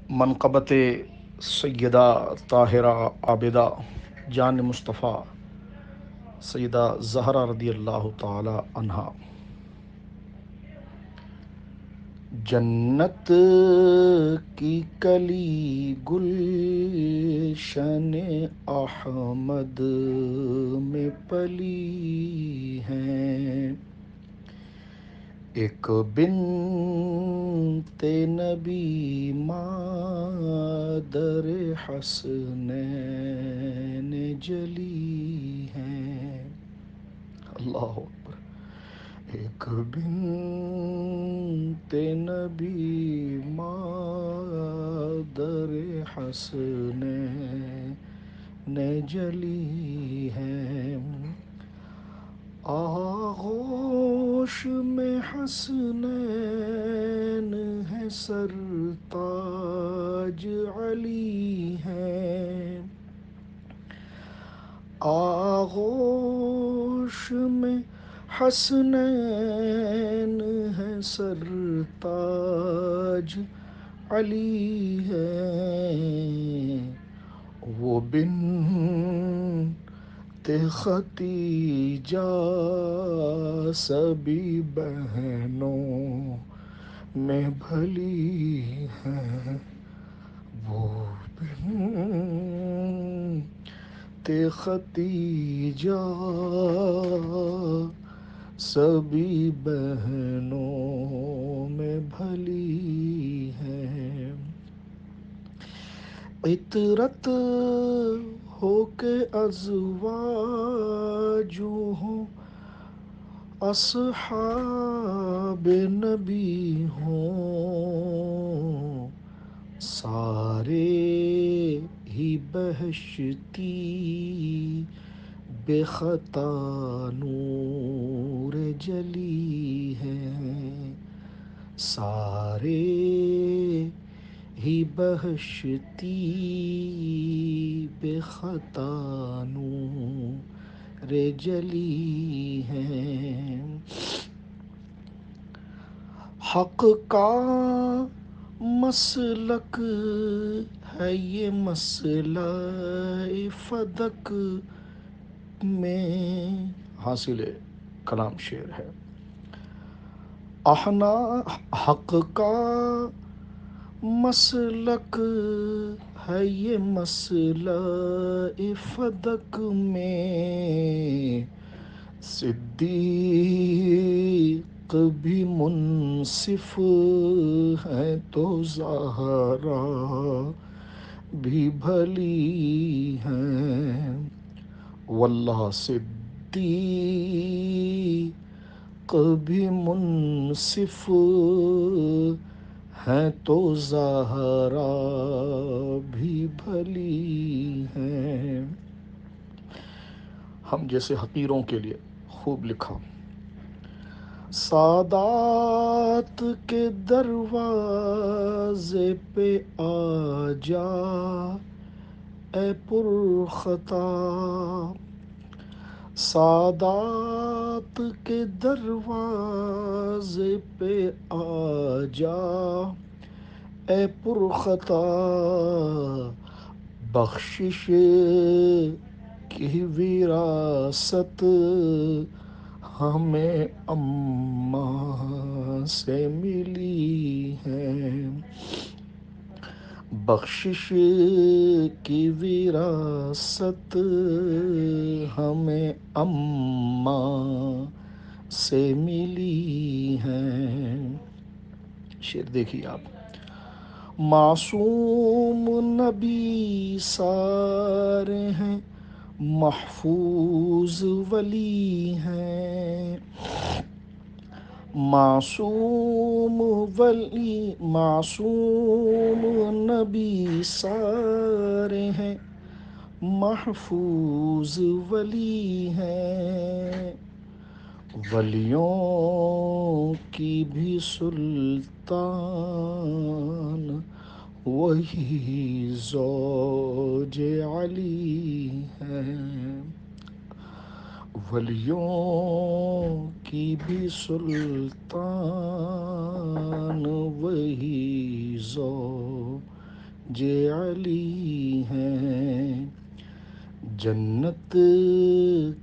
منقبت سیدہ طاہرہ عابدہ جان مصطفیٰ سیدہ زہرا رضی اللہ تعالی عنہا۔ جنت کی کلی گلشن احمد میں پلی ہیں، ایک بنت نبی مادر حسنین جلی ہیں۔ اللہ اکبر۔ ایک بنت نبی مادر حسنین جلی ہیں، آغوش میں حسنین ہے، سرتاج علی ہیں، آغوش میں حسنین ہے، سرتاج علی ہیں، وہ بنت ختیجہ سبھی بہنوں میں بھلی ہیں، وہ بنت ختیجہ سبھی بہنوں میں بھلی ہیں، عطرت ہو کے ازواج ہوں، اصحاب نبی ہوں، سارے ہی بہشتی بے خطا نور جلی ہیں، سارے ہی بہشتی بے خطا نور جلی ہیں، حق کا مسلک ہے یہ مسئلہ فدق میں، حاصل کلام شعر ہے۔ احنا حق کا مسلک ہے یہ مسئلہ فدق میں، صدیق بھی منصف ہے تو زہرا بھی بھلی ہیں، واللہ صدیق بھی منصف ہیں تو زہرا بھی بھلی ہیں۔ ہم جیسے حقیروں کے لیے خوب لکھا۔ سادات کے دروازے پہ آ جا اے پرخطا، سادات کے دروازے پہ آ جا اے پرخطا، بخشش کی وراثت ہمیں اماں سے ملی ہے، بخشش کی وراثت ہمیں اماں سے ملی ہے۔ شعر دیکھیے آپ۔ معصوم نبی سارے ہیں، محفوظ ولی ہیں، معصوم ولی معصوم نبی سارے ہیں، محفوظ ولی ہیں، ولیوں کی بھی سلطان وہی زوج علی ہیں، ولیوں کی بھی سلطان وہی زوج علی ہیں، جنت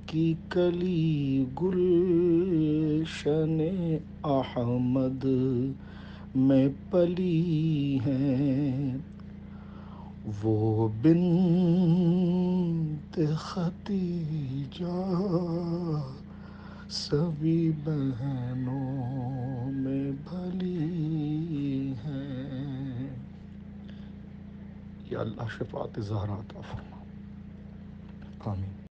کی کلی گلشن احمد میں پلی ہیں، وہ بنت ختیجہ سبھی بہنوں میں بھلی ہیں۔ یا اللہ شفاعت زہرا عطا فرما، آمین۔